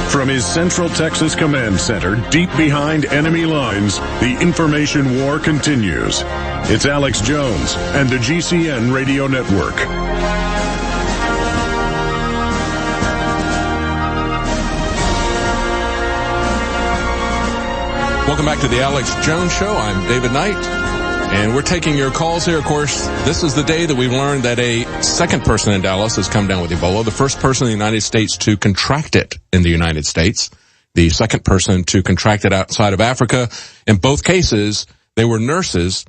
From his Central Texas Command Center, deep behind enemy lines, the information war continues. It's Alex Jones and the GCN Radio Network. Welcome back to the Alex Jones Show. I'm David Knight, and we're taking your calls here. Of course, this is the day that we've learned that a second person in Dallas has come down with Ebola, the first person in the United States to contract it in the United States, the second person to contract it outside of Africa. In both cases, they were nurses.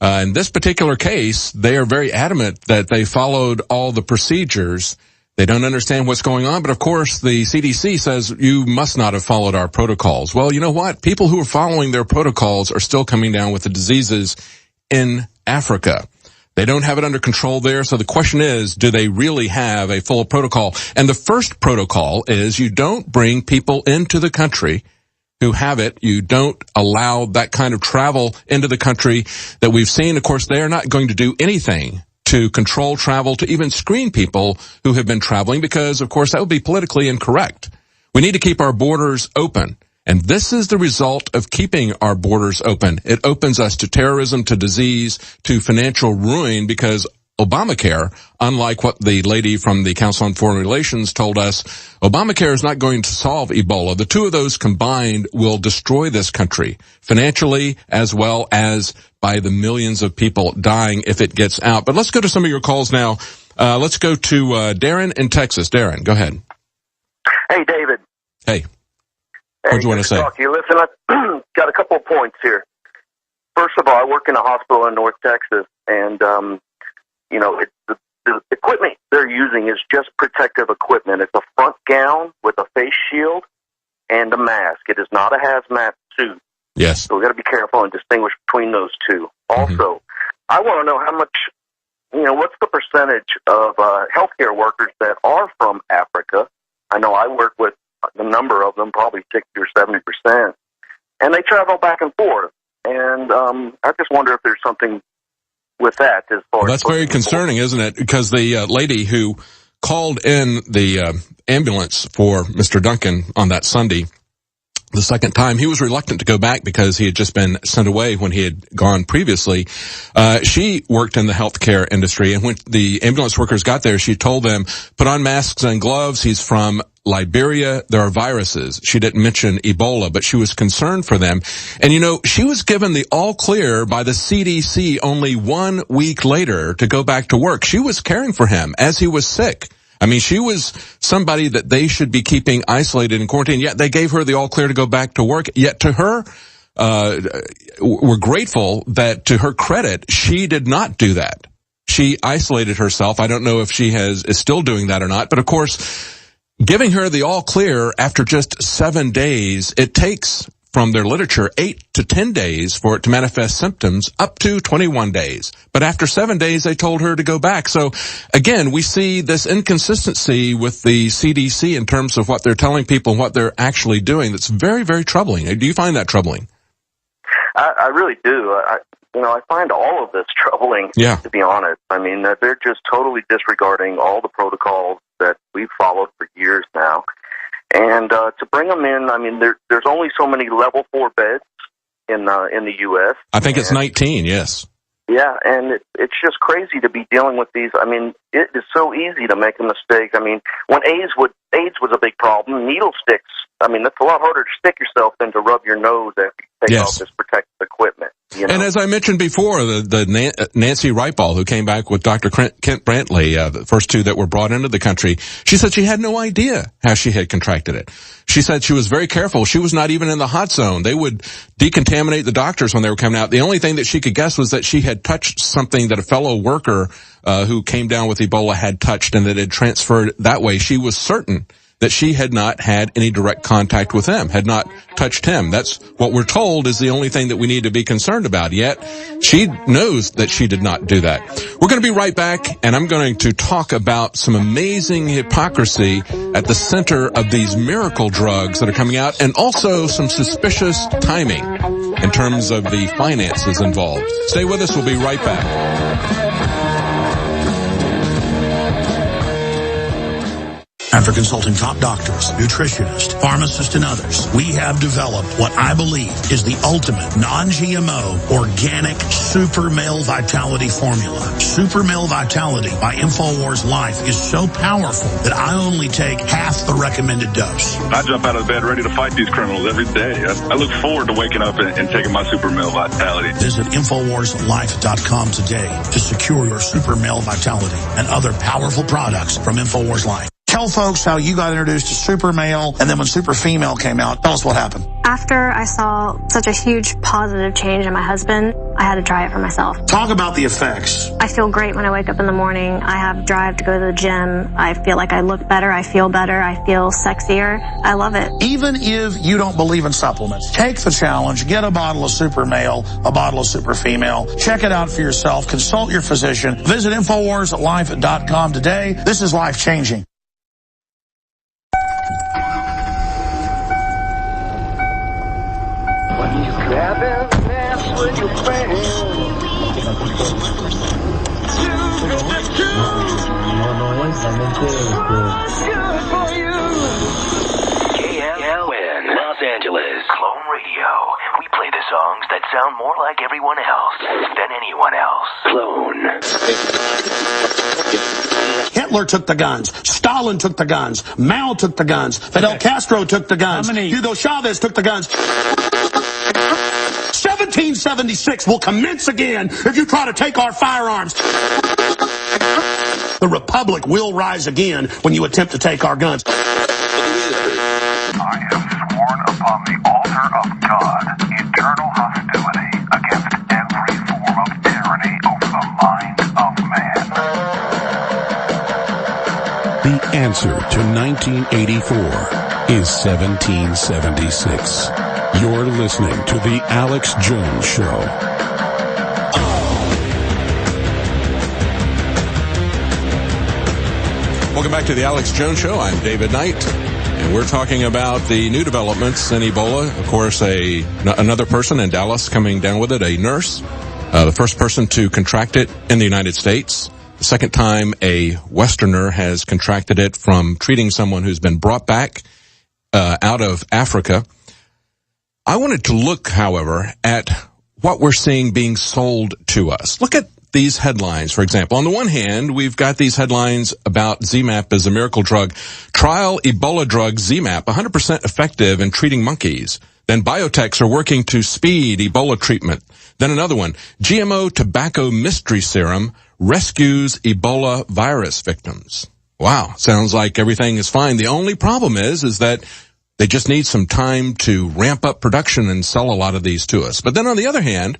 In this particular case, they are very adamant that they followed all the procedures. They don't understand what's going on, but of course the CDC says you must not have followed our protocols. Well, you know what? People who are following their protocols are still coming down with the diseases in Africa. They don't have it under control there, so the question is, do they really have a full protocol? And the first protocol is you don't bring people into the country who have it. You don't allow that kind of travel into the country that we've seen. Of course, they are not going to do anything to control travel, to even screen people who have been traveling, because, of course, that would be politically incorrect. We need to keep our borders open. And this is the result of keeping our borders open. It opens us to terrorism, to disease, to financial ruin, because Obamacare, unlike what the lady from the Council on Foreign Relations told us, Obamacare is not going to solve Ebola. The two of those combined will destroy this country financially as well as by the millions of people dying if it gets out. But let's go to some of your calls now. Let's go to Darren in Texas. Darren, go ahead. Hey, David. Hey. What do you want to say? Talk to you. Listen, I've got a couple of points here. First of all, I work in a hospital in North Texas, and the equipment they're using is just protective equipment. It's a front gown with a face shield and a mask. It is not a hazmat suit. Yes. So we've got to be careful and distinguish between those two. Also, I want to know how much, what's the percentage of healthcare workers that are from Africa? I know I work with the number of them, probably 60 or 70%, and they travel back and forth. And I just wonder if there's something with that as far as... That's very concerning, isn't it? Because the lady who called in the ambulance for Mr. Duncan on that Sunday, the second time, he was reluctant to go back because he had just been sent away when he had gone previously. She worked in the healthcare industry, and when the ambulance workers got there, she told them, put on masks and gloves. He's from Liberia. There are viruses. She didn't mention Ebola, but she was concerned for them. And she was given the all clear by the CDC only 1 week later to go back to work. She was caring for him as he was sick. I mean, she was somebody that they should be keeping isolated in quarantine, yet they gave her the all clear to go back to work. Yet to her, we're grateful that, to her credit, she did not do that. She isolated herself. I don't know if she is still doing that or not, but of course, giving her the all clear after just 7 days, it takes, from their literature, 8 to 10 days for it to manifest symptoms, up to 21 days. But after 7 days, they told her to go back. So again, we see this inconsistency with the CDC in terms of what they're telling people and what they're actually doing. That's very, very troubling. Do you find that troubling? I really do. I find all of this troubling, to be honest. I mean, they're just totally disregarding all the protocols that we've followed for years now. And to bring them in, I mean, there's only so many level 4 beds in the U.S. I think it's 19, yes. Yeah, and it's just crazy to be dealing with these. I mean, it is so easy to make a mistake. I mean, when AIDS was a big problem, needle sticks, I mean, that's a lot harder to stick yourself than to rub your nose after you take off this protective equipment. And as I mentioned before, the Nancy Wrightball, who came back with Dr. Kent Brantley, the first two that were brought into the country, she said she had no idea how she had contracted it. She said she was very careful. She was not even in the hot zone. They would decontaminate the doctors when they were coming out. The only thing that she could guess was that she had touched something that a fellow worker who came down with Ebola had touched, and that it had transferred that way. She was certain that she had not had any direct contact with him, had not touched him. That's what we're told is the only thing that we need to be concerned about. Yet, she knows that she did not do that. We're going to be right back, and I'm going to talk about some amazing hypocrisy at the center of these miracle drugs that are coming out, and also some suspicious timing in terms of the finances involved. Stay with us. We'll be right back. After consulting top doctors, nutritionists, pharmacists, and others, we have developed what I believe is the ultimate non-GMO organic Super Male Vitality formula. Super Male Vitality by InfoWars Life is so powerful that I only take half the recommended dose. I jump out of bed ready to fight these criminals every day. I look forward to waking up and taking my Super Male Vitality. Visit InfoWarsLife.com today to secure your Super Male Vitality and other powerful products from InfoWars Life. Tell folks how you got introduced to Super Male, and then when Super Female came out, tell us what happened. After I saw such a huge positive change in my husband, I had to try it for myself. Talk about the effects. I feel great when I wake up in the morning. I have drive to go to the gym. I feel like I look better. I feel better. I feel sexier. I love it. Even if you don't believe in supplements, take the challenge. Get a bottle of Super Male, a bottle of Super Female. Check it out for yourself. Consult your physician. Visit InfoWarsLife.com today. This is life-changing. KLN, Los Angeles. Clone Radio. We play the songs that sound more like everyone else than anyone else. Clone. Hitler took the guns. Stalin took the guns. Mao took the guns. Fidel Castro took the guns. Hugo Chavez took the guns. 1776 will commence again if you try to take our firearms. The Republic will rise again when you attempt to take our guns. I have sworn upon the altar of God eternal hostility against every form of tyranny over the mind of man. The answer to 1984 is 1776. You're listening to The Alex Jones Show. Welcome back to The Alex Jones Show. I'm David Knight, and we're talking about the new developments in Ebola. Of course, another person in Dallas coming down with it, a nurse, the first person to contract it in the United States. The second time a Westerner has contracted it from treating someone who's been brought back out of Africa. I wanted to look, however, at what we're seeing being sold to us. Look at these headlines, for example. On the one hand, we've got these headlines about ZMapp as a miracle drug. Trial Ebola drug ZMapp, 100% effective in treating monkeys. Then biotechs are working to speed Ebola treatment. Then another one, GMO tobacco mystery serum rescues Ebola virus victims. Wow, sounds like everything is fine. The only problem is that they just need some time to ramp up production and sell a lot of these to us. But then on the other hand,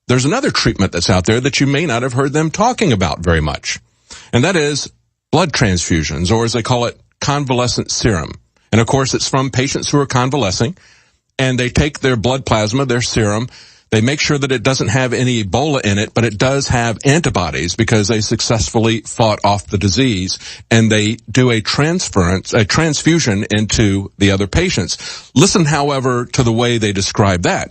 there's another treatment that's out there that you may not have heard them talking about very much. And that is blood transfusions, or as they call it, convalescent serum. And of course, it's from patients who are convalescing, and they take their blood plasma, their serum, they make sure that it doesn't have any Ebola in it, but it does have antibodies because they successfully fought off the disease, and they do a transfusion into the other patients. Listen, however, to the way they describe that.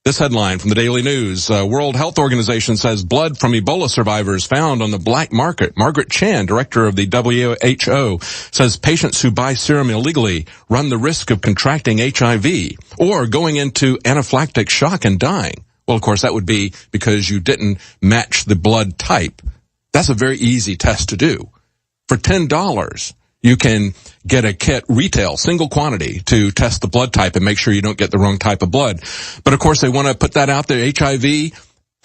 This headline from the Daily News, World Health Organization says blood from Ebola survivors found on the black market. Margaret Chan, director of the WHO, says patients who buy serum illegally run the risk of contracting HIV or going into anaphylactic shock and dying. Well, of course, that would be because you didn't match the blood type. That's a very easy test to do. For $10, you can get a kit retail, single quantity, to test the blood type and make sure you don't get the wrong type of blood. But of course, they want to put that out there. HIV,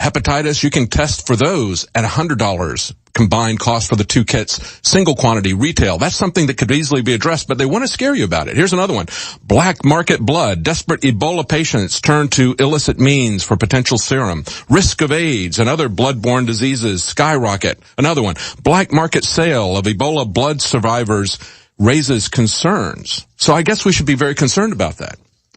hepatitis, you can test for those at $100 combined cost for the two kits, single quantity retail. That's something that could easily be addressed, but they want to scare you about it. Here's another one. Black market blood. Desperate Ebola patients turn to illicit means for potential serum. Risk of AIDS and other bloodborne diseases skyrocket. Another one. Black market sale of Ebola blood survivors raises concerns. So I guess we should be very concerned about that.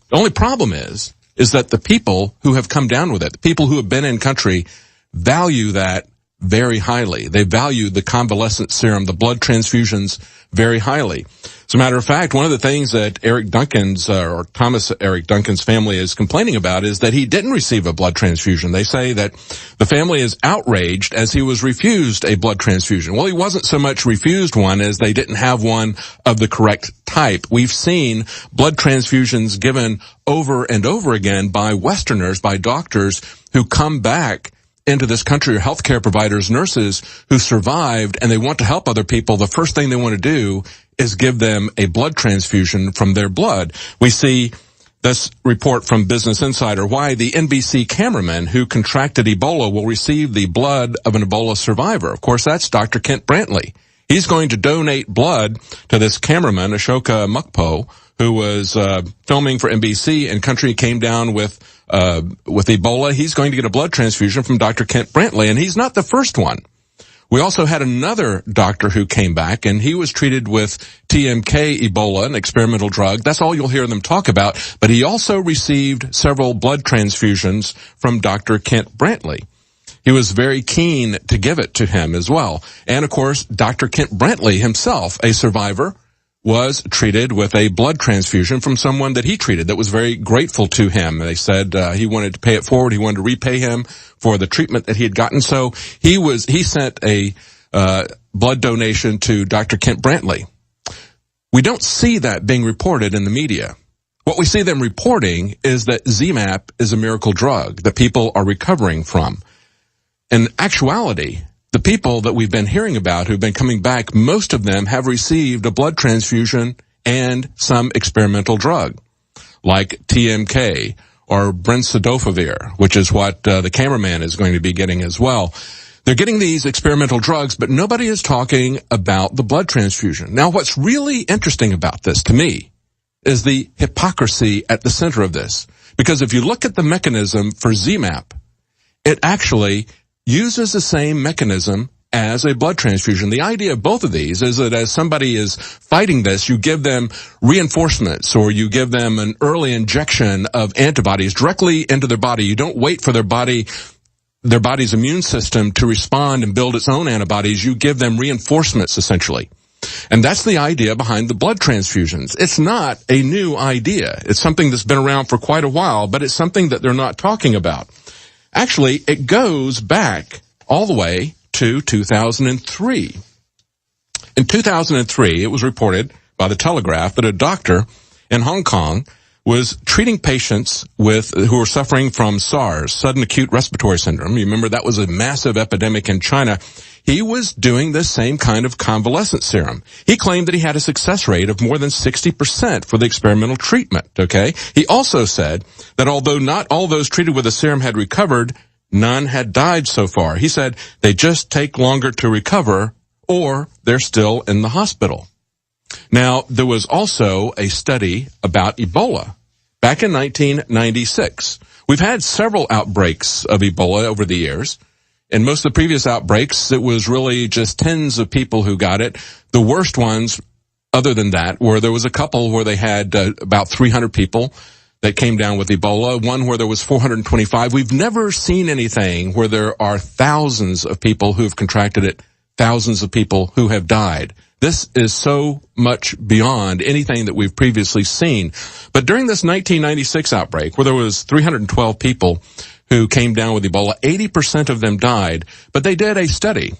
The only problem is that the people who have come down with it, the people who have been in country, value that very highly. They value the convalescent serum, the blood transfusions, very highly. As a matter of fact, one of the things that Eric Duncan's, or Thomas Eric Duncan's family is complaining about is that he didn't receive a blood transfusion. They say that the family is outraged as he was refused a blood transfusion. Well, he wasn't so much refused one as they didn't have one of the correct type. We've seen blood transfusions given over and over again by Westerners, by doctors who come back into this country, or healthcare providers, nurses who survived, and they want to help other people. The first thing they want to do is give them a blood transfusion from their blood. We see this report from Business Insider, why the NBC cameraman who contracted Ebola will receive the blood of an Ebola survivor. Of course, that's Dr. Kent Brantley. He's going to donate blood to this cameraman, Ashoka Mukpo, who was filming for NBC, and country came down with Ebola. He's going to get a blood transfusion from Dr. Kent Brantley, and he's not the first one. We also had another doctor who came back, and he was treated with TMK Ebola, an experimental drug. That's all you'll hear them talk about. But he also received several blood transfusions from Dr. Kent Brantley. He was very keen to give it to him as well. And of course, Dr. Kent Brantley himself, a survivor, was treated with a blood transfusion from someone that he treated that was very grateful to him. They said he wanted to pay it forward. He wanted to repay him for the treatment that he had gotten. So he sent a blood donation to Dr. Kent Brantley. We don't see that being reported in the media. What we see them reporting is that ZMapp is a miracle drug that people are recovering from. In actuality, the people that we've been hearing about who've been coming back, most of them have received a blood transfusion and some experimental drug, like TMK or brincidofovir, which is what the cameraman is going to be getting as well. They're getting these experimental drugs, but nobody is talking about the blood transfusion. Now, what's really interesting about this, to me, is the hypocrisy at the center of this. Because if you look at the mechanism for ZMapp, it actually uses the same mechanism as a blood transfusion. The idea of both of these is that as somebody is fighting this, you give them reinforcements, or you give them an early injection of antibodies directly into their body. You don't wait for their body's immune system to respond and build its own antibodies. You give them reinforcements, essentially. And that's the idea behind the blood transfusions. It's not a new idea. It's something that's been around for quite a while, but it's something that they're not talking about. Actually, it goes back all the way to 2003. In 2003, it was reported by the Telegraph that a doctor in Hong Kong was treating patients who were suffering from SARS, sudden acute respiratory syndrome. You remember that was a massive epidemic in China. He was doing the same kind of convalescent serum. He claimed that he had a success rate of more than 60% for the experimental treatment, okay? He also said that although not all those treated with the serum had recovered, none had died so far. He said they just take longer to recover, or they're still in the hospital. Now, there was also a study about Ebola back in 1996. We've had several outbreaks of Ebola over the years. In most of the previous outbreaks, it was really just tens of people who got it. The worst ones, other than that, were there was a couple where they had about 300 people that came down with Ebola, one where there was 425. We've never seen anything where there are thousands of people who have contracted it, thousands of people who have died. This is so much beyond anything that we've previously seen. But during this 1996 outbreak, where there was 312 people who came down with Ebola, 80% of them died. But they did a study.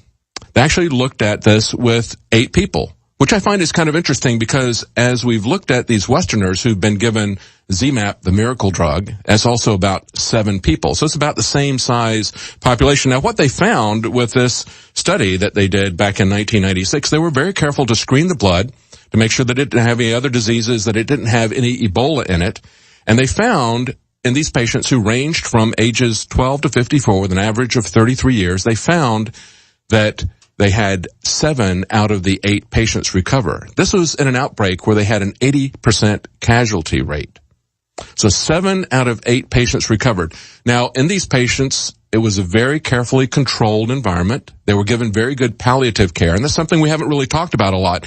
They actually looked at this with 8 people, which I find is kind of interesting because as we've looked at these Westerners who've been given ZMapp, the miracle drug, that's also about 7 people. So it's about the same size population. Now, what they found with this study that they did back in 1996, they were very careful to screen the blood to make sure that it didn't have any other diseases, that it didn't have any Ebola in it. And they found in these patients who ranged from ages 12 to 54 with an average of 33 years, they found that they had 7 out of the 8 patients recover. This was in an outbreak where they had an 80% casualty rate. So 7 out of 8 patients recovered. Now, in these patients, it was a very carefully controlled environment. They were given very good palliative care, and that's something we haven't really talked about a lot.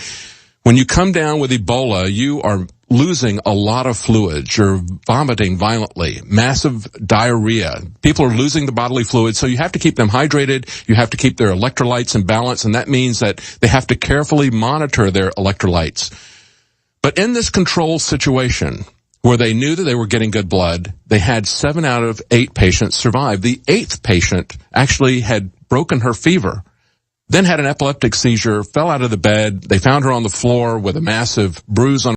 When you come down with Ebola, you are losing a lot of fluids. You're vomiting violently, massive diarrhea. People are losing the bodily fluids, so you have to keep them hydrated. You have to keep their electrolytes in balance, and that means that they have to carefully monitor their electrolytes. But in this control situation, where they knew that they were getting good blood, they had 7 out of 8 patients survive. The 8th patient actually had broken her fever, then had an epileptic seizure, fell out of the bed. They found her on the floor with a massive bruise on